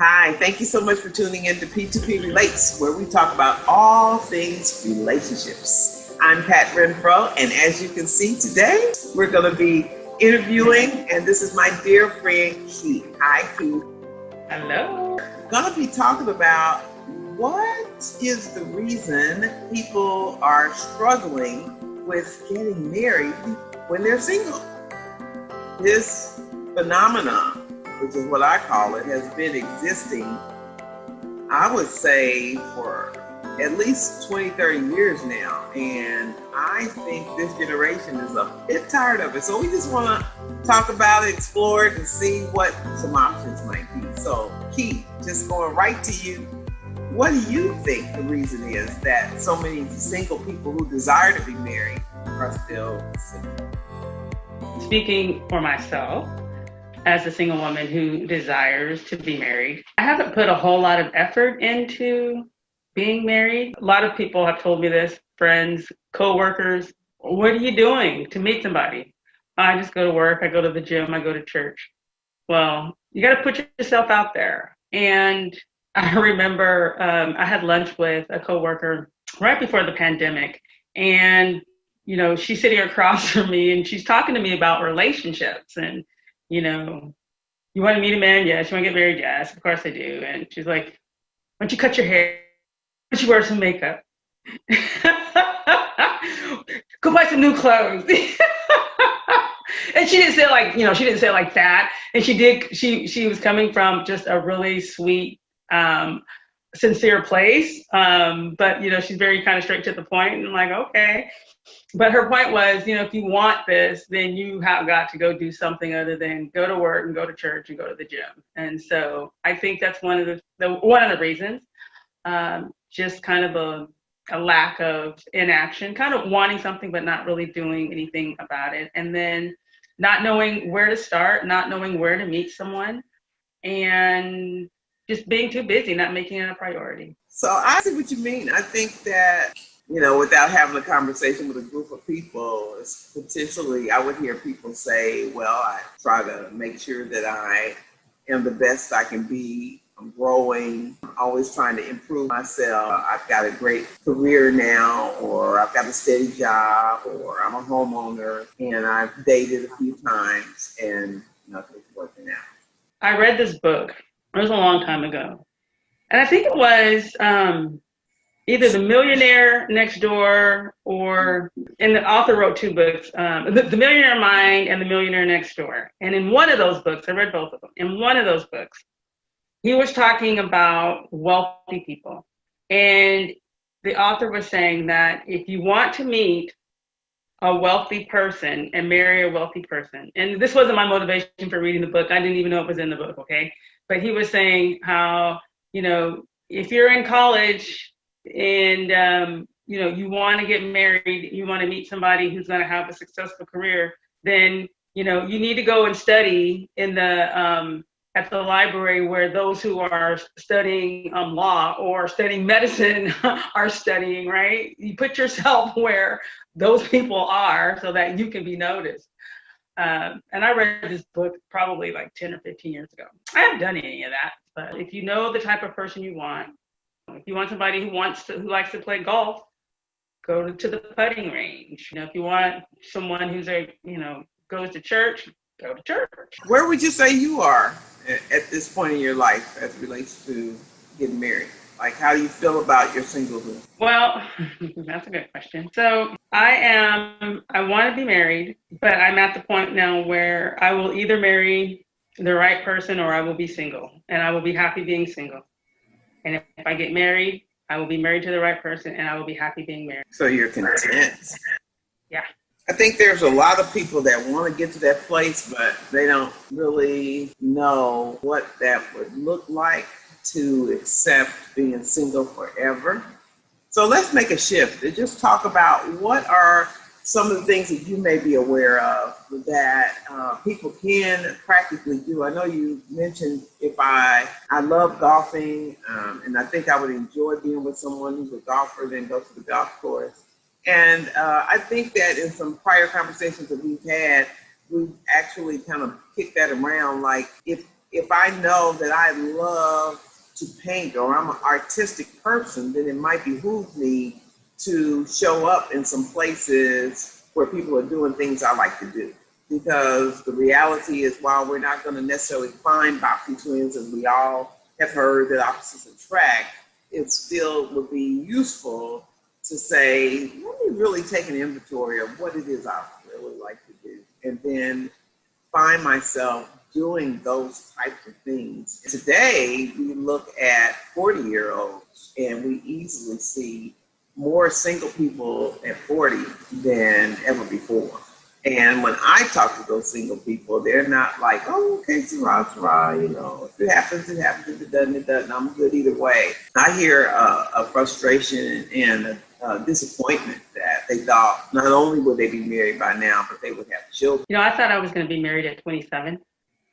Hi, thank you so much for tuning in to P2P Relates, where we talk about all things relationships. I'm Pat Renfro, and as you can see today, we're going to be interviewing, and this is my dear friend, Keith. Hi, Keith. Hello. We're going to be talking about what is the reason people are struggling with getting married when they're single. This phenomenon, which is what I call it, has been existing, I would say, for at least 20, 30 years now. And I think this generation is a bit tired of it. So we just want to talk about it, explore it, and see what some options might be. So, Keith, just going right to you. What do you think the reason is that so many single people who desire to be married are still single? Speaking for myself, as a single woman who desires to be married, I haven't put a whole lot of effort into being married. A lot of people have told me this, friends, co-workers. What are you doing to meet somebody? I just go to work, I go to the gym, I go to church. Well, you got to put yourself out there. And I remember I had lunch with a coworker right before the pandemic, and she's sitting across from me and she's talking to me about relationships and you want to meet a man? Yes. You want to get married? Yes, of course I do. And she's like, why don't you cut your hair? Why don't you wear some makeup? Go buy some new clothes. And she didn't say she didn't say it like that. And she was coming from just a really sweet, sincere place. But she's very kind of straight to the point. And I'm like, okay. But her point was, if you want this, then you have got to go do something other than go to work and go to church and go to the gym. And so I think that's one of the reasons, just kind of a lack of inaction, kind of wanting something but not really doing anything about it. And then not knowing where to start, not knowing where to meet someone, and just being too busy, not making it a priority. So I see what you mean. I think that without having a conversation with a group of people, it's potentially, I would hear people say, well, I try to make sure that I am the best I can be. I'm growing, I'm always trying to improve myself. I've got a great career now, or I've got a steady job, or I'm a homeowner, and I've dated a few times and nothing's working out. I read this book. It was a long time ago. And I think it was either The Millionaire Next Door and the author wrote two books, The Millionaire Mind and The Millionaire Next Door. And in one of those books, I read both of them. In one of those books, he was talking about wealthy people. And the author was saying that if you want to meet a wealthy person and marry a wealthy person, and this wasn't my motivation for reading the book. I didn't even know it was in the book, okay? But he was saying how, if you're in college and you want to get married, you want to meet somebody who's going to have a successful career, then you need to go and study in the at the library where those who are studying law or studying medicine are studying, right? You put yourself where those people are so that you can be noticed. And I read this book probably like 10 or 15 years ago. I haven't done any of that, but if you know the type of person you want, if you want somebody who likes to play golf, go to the putting range. If you want someone who's goes to church, go to church. Where would you say you are at this point in your life as it relates to getting married? Like, how do you feel about your singlehood? Well, that's a good question. So I want to be married, but I'm at the point now where I will either marry the right person or I will be single, and I will be happy being single. And if I get married, I will be married to the right person and I will be happy being married. So you're content. Yeah. I think there's a lot of people that want to get to that place, but they don't really know what that would look like to accept being single forever. So let's make a shift and just talk about what are some of the things that you may be aware of that people can practically do. I know you mentioned if I love golfing, and I think I would enjoy being with someone who's a golfer, then go to the golf course. And I think that in some prior conversations that we've had, we've actually kind of kicked that around. Like, if if I know that I love to paint or I'm an artistic person, then it might behoove me to show up in some places where people are doing things I like to do. Because the reality is, while we're not going to necessarily find boxing twins, as we all have heard that opposites attract, it still would be useful to say, let me really take an inventory of what it is I really like to do. And then find myself doing those types of things. Today, we look at 40-year-olds and we easily see more single people at 40 than ever before. And when I talk to those single people, they're not like, oh, okay, Sarah, you know, if it happens, it happens. If it doesn't, it doesn't. I'm good either way. I hear a frustration and a disappointment that they thought not only would they be married by now, but they would have children. You know, I thought I was going to be married at 27.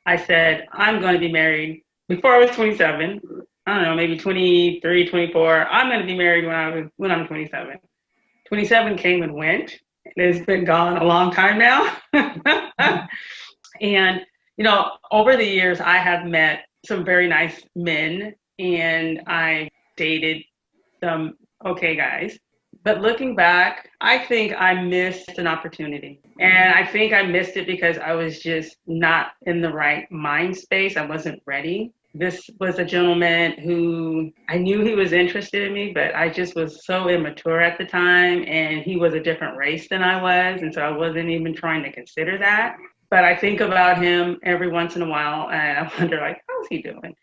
I said, I'm going to be married before I was 27. I don't know, maybe 23, 24. I'm going to be married when I'm 27. 27 came and went. It's been gone a long time now. And, you know, over the years, I have met some very nice men and I dated some okay guys. But looking back, I think I missed an opportunity. And I think I missed it because I was just not in the right mind space. I wasn't ready. This was a gentleman who I knew he was interested in me, but I just was so immature at the time, and he was a different race than I was, and so I wasn't even trying to consider that. But I think about him every once in a while, and I wonder, like, how's he doing?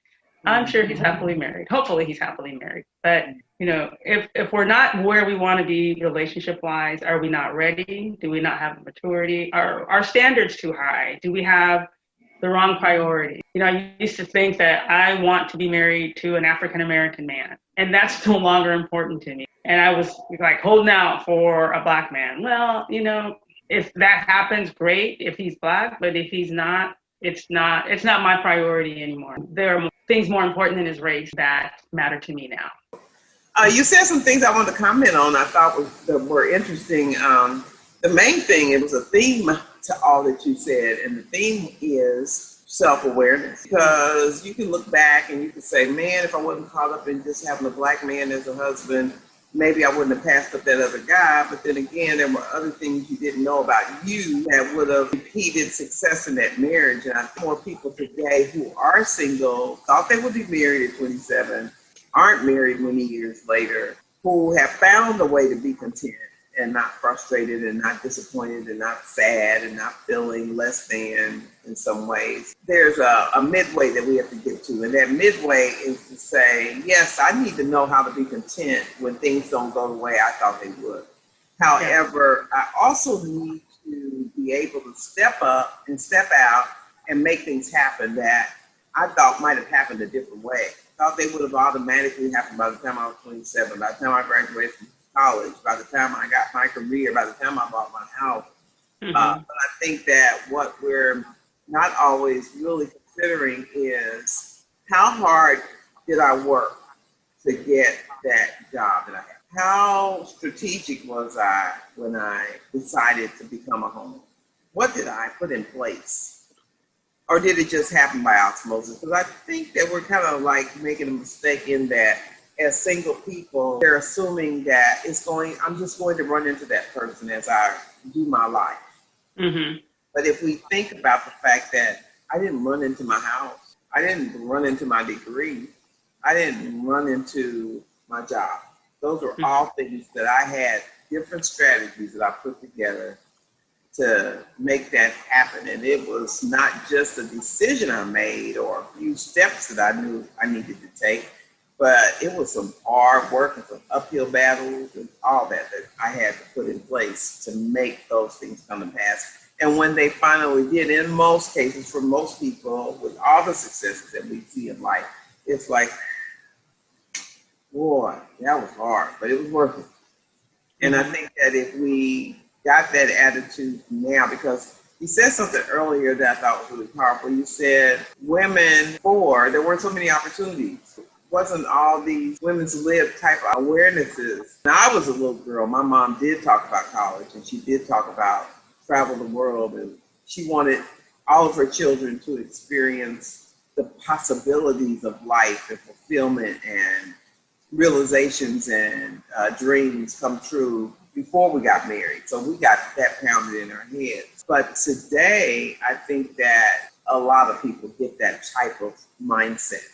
I'm sure he's happily married. Hopefully he's happily married. But, you know, if we're not where we want to be relationship-wise, are we not ready? Do we not have the maturity? Are our standards too high? Do we have the wrong priority? You know, I used to think that I want to be married to an African-American man, and that's no longer important to me. And I was like holding out for a Black man. Well, you know, if that happens, great, if he's Black, but if he's not, it's not my priority anymore. There are things more important than his race that matter to me now. You said some things I wanted to comment on I thought were interesting. The main thing, it was a theme to all that you said, and the theme is self-awareness. Because you can look back and you can say, man, if I wasn't caught up in just having a Black man as a husband, maybe I wouldn't have passed up that other guy. But then again, there were other things you didn't know about you that would have impeded success in that marriage. And I think more people today who are single thought they would be married at 27, aren't married many years later, who have found a way to be content and not frustrated and not disappointed and not sad and not feeling less than in some ways. There's a midway that we have to get to. And that midway is to say, yes, I need to know how to be content when things don't go the way I thought they would. However, I also need to be able to step up and step out and make things happen that I thought might have happened a different way. I thought they would have automatically happened by the time I was 27, by the time I graduated from college, by the time I got my career, by the time I bought my house. But I think that what we're not always really considering is how hard did I work to get that job that I had? How strategic was I when I decided to become a homeowner? What did I put in place? Or did it just happen by osmosis? Because I think that we're kind of like making a mistake in that as single people, they're assuming that I'm just going to run into that person as I do my life. Mm-hmm. But if we think about the fact that I didn't run into my house, I didn't run into my degree, I didn't run into my job. Those are all things that I had different strategies that I put together to make that happen. And it was not just a decision I made or a few steps that I knew I needed to take, but it was some hard work and some uphill battles and all that I had to put in place to make those things come to pass. And when they finally did, in most cases, for most people, with all the successes that we see in life, it's like, boy, that was hard, but it was worth it. And I think that if we got that attitude now, because you said something earlier that I thought was really powerful. You said there weren't so many opportunities. Wasn't all these women's lib type of awarenesses. Now, I was a little girl. My mom did talk about college, and she did talk about travel the world, and she wanted all of her children to experience the possibilities of life and fulfillment and realizations and dreams come true before we got married. So we got that pounded in our heads. But today, I think that a lot of people get that type of mindset,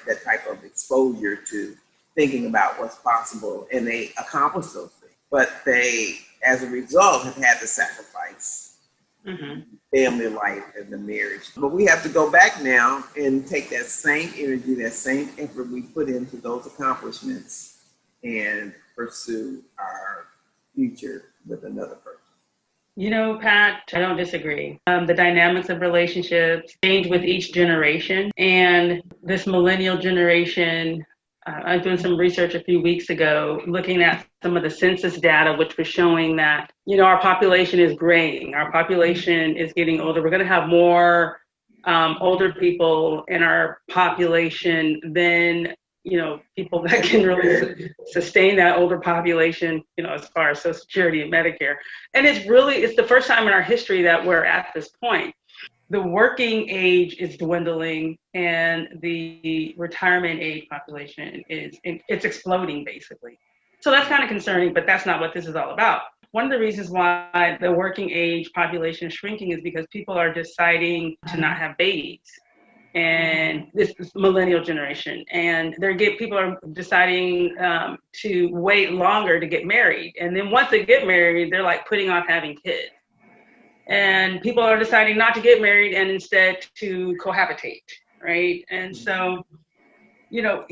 that type of exposure to thinking about what's possible, and they accomplish those things. But they, as a result, have had to sacrifice family life and the marriage. But we have to go back now and take that same energy, that same effort we put into those accomplishments and pursue our future with another person. You know, Pat, I don't disagree. The dynamics of relationships change with each generation. And this millennial generation, I was doing some research a few weeks ago, looking at some of the census data, which was showing that, you know, our population is graying. Our population is getting older. We're going to have more older people in our population than, you know, people that can really sustain that older population, you know, as far as Social Security and Medicare. And it's the first time in our history that we're at this point. The working age is dwindling and the retirement age population it's exploding basically. So that's kind of concerning, but that's not what this is all about. One of the reasons why the working age population is shrinking is because people are deciding to not have babies. And this millennial generation, and people are deciding to wait longer to get married. And then once they get married, they're like putting off having kids. And people are deciding not to get married and instead to cohabitate, right? And so, you know,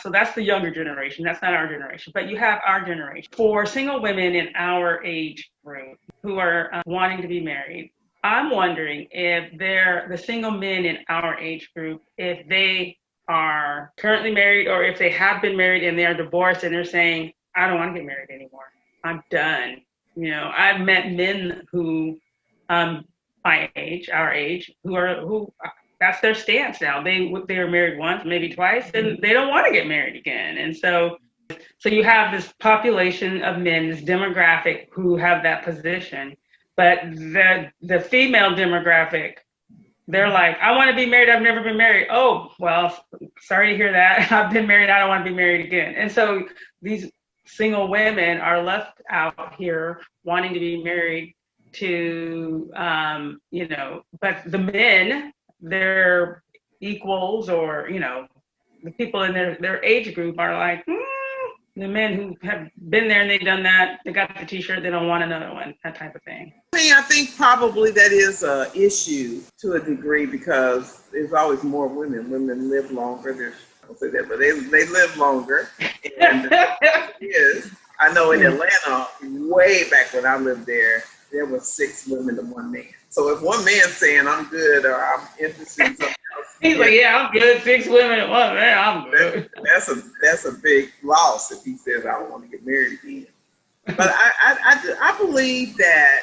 so that's the younger generation. That's not our generation, but you have our generation. For single women in our age group who are wanting to be married, I'm wondering if the single men in our age group, if they are currently married or if they have been married and they're divorced and they're saying, I don't want to get married anymore. I'm done. You know, I've met men who, my age, our age, who that's their stance now. They were married once, maybe twice, and they don't want to get married again. And so you have this population of men, this demographic who have that position. But the female demographic, they're like, I want to be married. I've never been married. Oh, well, sorry to hear that. I've been married. I don't want to be married again. And so these single women are left out here wanting to be married to, you know, but the men, their equals or, you know, the people in their age group are like, the men who have been there and they've done that, they got the t-shirt, they don't want another one, that type of thing. I think probably that is an issue to a degree because there's always more women. Women live longer. I'll say that, but they live longer. And I know in Atlanta, way back when I lived there were 6 women to 1 man. So if one man's saying I'm good or I'm interested in something else, he's like, yeah, I'm good. 6 women to 1 man, I'm good. That's a big loss if he says I don't want to get married again. But I believe that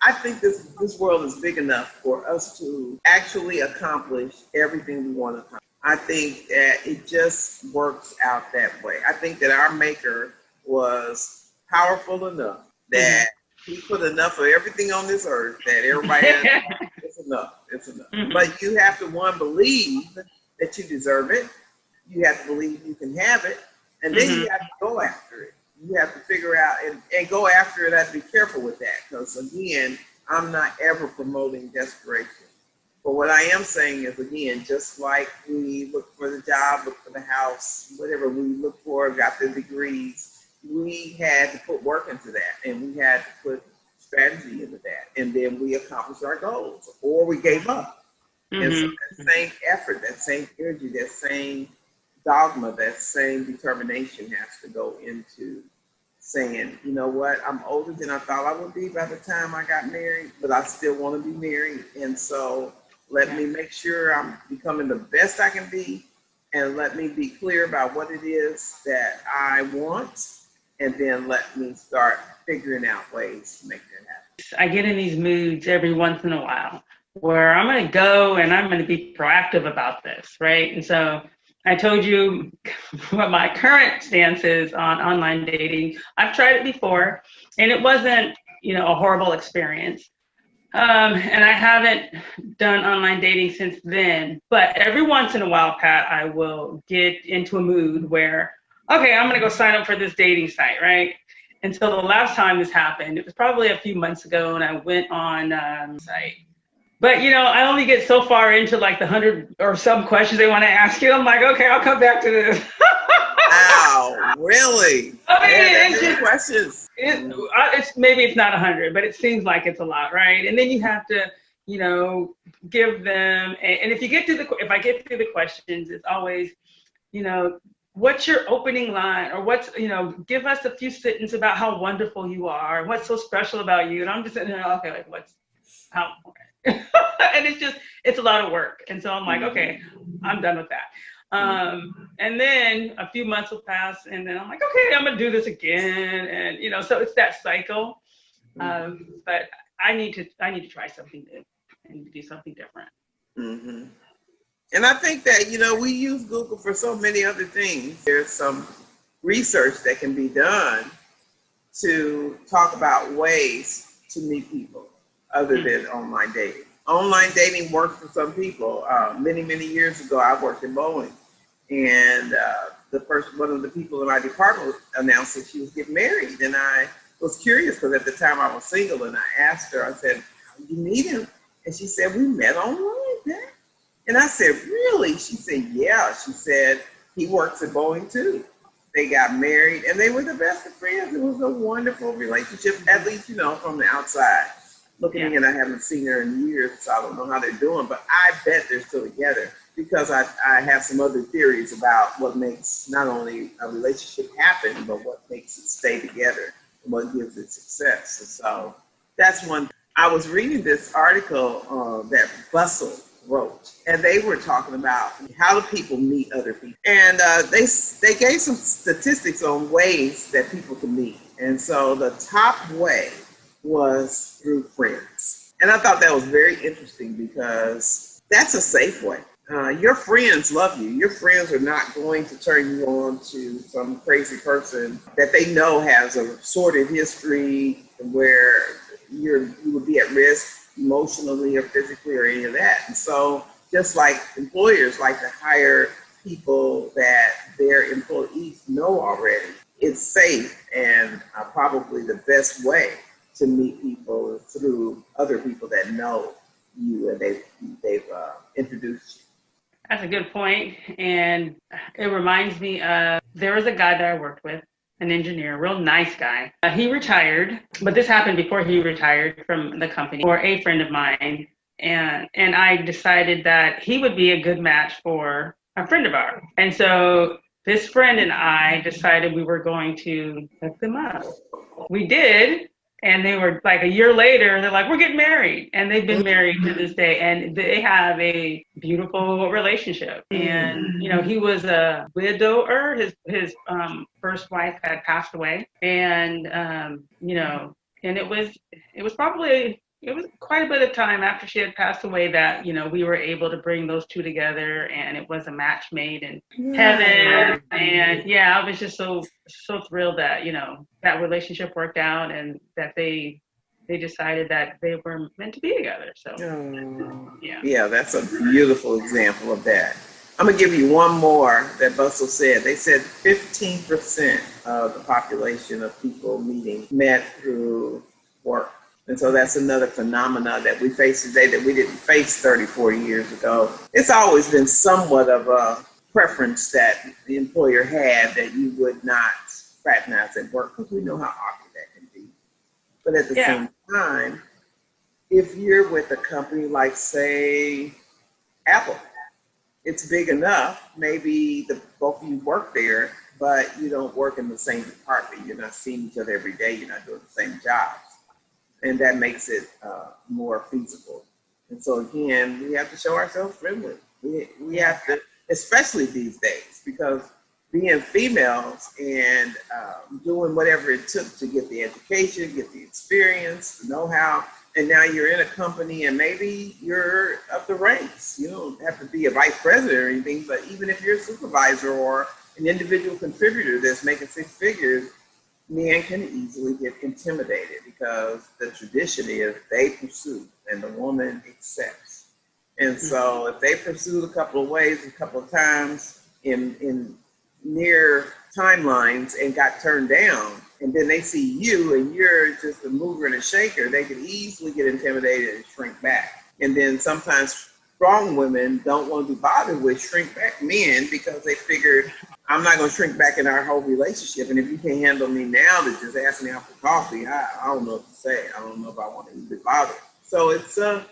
I think this world is big enough for us to actually accomplish everything we want to accomplish. I think that it just works out that way. I think that our Maker was powerful enough that he put enough of everything on this earth that everybody has, it's enough. But you have to, one, believe that you deserve it. You have to believe you can have it. And then you have to go after it. You have to figure out and go after it. I have to be careful with that because, again, I'm not ever promoting desperation. But what I am saying is, again, just like we look for the job, look for the house, whatever we look for, got the degrees, we had to put work into that and we had to put strategy into that. And then we accomplished our goals or we gave up. And so that same effort, that same energy, that same dogma, that same determination has to go into saying, you know what, I'm older than I thought I would be by the time I got married, but I still want to be married. And so let me make sure I'm becoming the best I can be and let me be clear about what it is that I want. And then let me start figuring out ways to make that happen. I get in these moods every once in a while where I'm going to go and I'm going to be proactive about this, right? And so I told you what my current stance is on online dating. I've tried it before and it wasn't, you know, a horrible experience. And I haven't done online dating since then. But every once in a while, Pat, I will get into a mood where, okay, I'm going to go sign up for this dating site, right? And so the last time this happened, it was probably a few months ago, and I went on site. But I only get so far into like the 100 or some questions they want to ask you. I'm like, okay, I'll come back to this. Wow, really? I mean, Yeah, that it's many just questions. it's maybe it's not 100, but it seems like it's a lot, right? And then you have to, give them. And if I get through the questions, it's always, you know, what's your opening line, or give us a few sentences about how wonderful you are, what's so special about you. And I'm just sitting there, okay, like what's how, and it's a lot of work. And so I'm like, okay, I'm done with that. And then a few months will pass, and then I'm like, okay, I'm gonna do this again, and so it's that cycle. But I need to try something new. I need to do something different. Mm-hmm. And I think that, we use Google for so many other things. There's some research that can be done to talk about ways to meet people other than online dating. Online dating works for some people. Many, many years ago, I worked in Boeing, and one of the people in my department announced that she was getting married, and I was curious because at the time I was single, and I asked her, I said, "How did you meet him?" And she said, "We met online." And I said, "Really?" She said, "Yeah." She said, "He works at Boeing too." They got married, and they were the best of friends. It was a wonderful relationship, at least, from the outside looking in. I haven't seen her in years, so I don't know how they're doing, but I bet they're still together, because I have some other theories about what makes not only a relationship happen, but what makes it stay together and what gives it success. And so that's one. I was reading this article that Bustle wrote, and they were talking about how do people meet other people, and they gave some statistics on ways that people can meet. And so the top way was through friends, and I thought that was very interesting, because that's a safe way. Your friends love you. Your friends are not going to turn you on to some crazy person that they know has a sordid history where you would be at risk emotionally or physically or any of that. And so just like employers like to hire people that their employees know already, it's safe, and probably the best way to meet people is through other people that know you, and they've introduced you. That's a good point. And it reminds me of, there was a guy that I worked with, an engineer, a real nice guy. He retired, but this happened before he retired from the company, or a friend of mine. And I decided that he would be a good match for a friend of ours. And so this friend and I decided we were going to hook them up. We did. And they were like, a year later, they're like, we're getting married. And they've been married to this day. And they have a beautiful relationship. And, he was a widower. His first wife had passed away. And, and it was probably, it was quite a bit of time after she had passed away that, we were able to bring those two together, and it was a match made in heaven. And yeah, I was just so thrilled that, that relationship worked out, and that they decided that they were meant to be together. So yeah, that's a beautiful example of that. I'm gonna give you one more that Bustle said. They said 15% of the population of people meeting met through work. And so that's another phenomena that we face today that we didn't face 30, 40 years ago. It's always been somewhat of a preference that the employer had, that you would not fraternize at work, because we know how awkward that can be. But at the same time, if you're with a company like, say, Apple, it's big enough, maybe both of you work there, but you don't work in the same department. You're not seeing each other every day. You're not doing the same jobs. And that makes it more feasible. And so again, we have to show ourselves friendly. We have to, especially these days, because being females and doing whatever it took to get the education, get the experience, the know-how, and now you're in a company and maybe you're up the ranks. You don't have to be a vice president or anything, but even if you're a supervisor or an individual contributor that's making six figures, men can easily get intimidated, because the tradition is they pursue, and the woman accepts. And so if they pursued a couple of ways, a couple of times in near timelines and got turned down, and then they see you and you're just a mover and a shaker, they could easily get intimidated and shrink back. And then sometimes strong women don't want to be bothered with shrink back men because they figured, I'm not going to shrink back in our whole relationship. And if you can't handle me now to just ask me out for coffee, I don't know what to say. I don't know if I want to be bothered. So it's a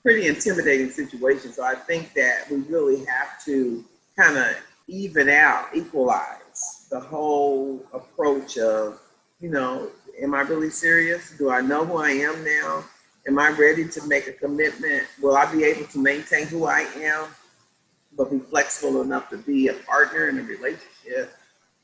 pretty intimidating situation. So I think that we really have to kind of equalize the whole approach of, am I really serious? Do I know who I am now? Am I ready to make a commitment? Will I be able to maintain who I am, but be flexible enough to be a partner in a relationship?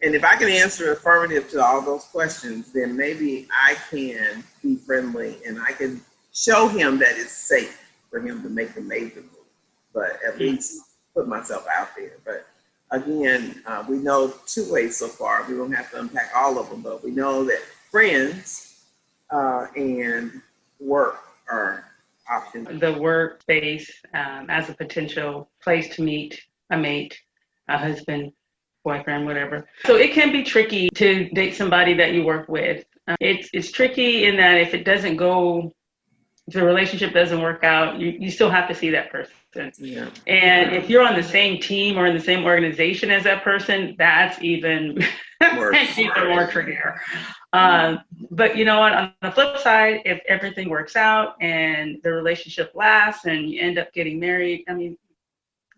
And if I can answer affirmative to all those questions, then maybe I can be friendly and I can show him that it's safe for him to make a major move, but at least put myself out there. But again, we know two ways so far. We don't have to unpack all of them, but we know that friends and work are options. The workspace as a potential place to meet a mate, a husband, boyfriend, whatever. So it can be tricky to date somebody that you work with. It's tricky in that if it doesn't go, if the relationship doesn't work out, you still have to see that person. Yeah. And if you're on the same team or in the same organization as that person, that's even more trickier. But on the flip side, if everything works out and the relationship lasts and you end up getting married, I mean,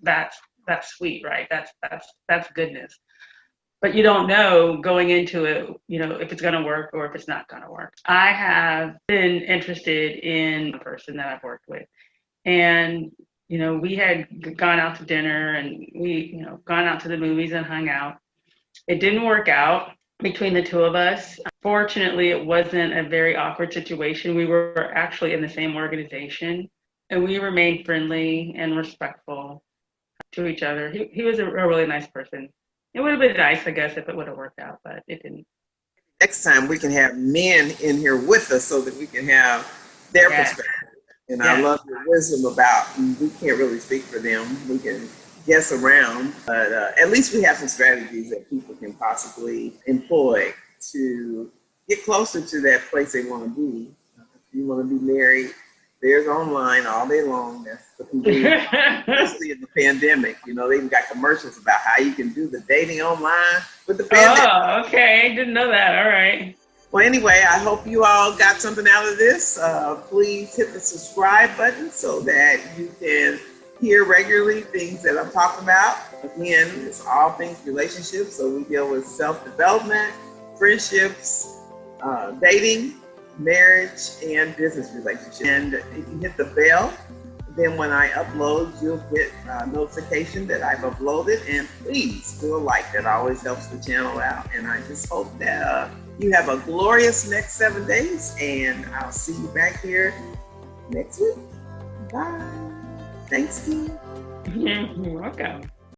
that's sweet, right? That's goodness. But you don't know going into it, if it's going to work or if it's not going to work. I have been interested in a person that I've worked with, and we had gone out to dinner and we, gone out to the movies and hung out. It didn't work out between the two of us. Fortunately, it wasn't a very awkward situation. We were actually in the same organization and we remained friendly and respectful to each other. He was a really nice person. It would have been nice, I guess, if it would have worked out, but it didn't. Next time we can have men in here with us so that we can have their perspective. And I love your wisdom about, we can't really speak for them. We can guess around, but at least we have some strategies that people can possibly employ to get closer to that place they want to be. If you want to be married, there's online all day long. That's the convenience, especially in the pandemic. They even got commercials about how you can do the dating online with the pandemic. Oh, okay. Didn't know that. All right. Well, anyway, I hope you all got something out of this. Please hit the subscribe button so that you can hear regularly things that I'm talking about. Again, it's all things relationships. So we deal with self-development, friendships, dating, marriage, and business relationships. And if you hit the bell, then when I upload, you'll get a notification that I've uploaded. And please do a like. That always helps the channel out. And I just hope that you have a glorious next 7 days. And I'll see you back here next week. Bye. Thanks, Kim. You're welcome.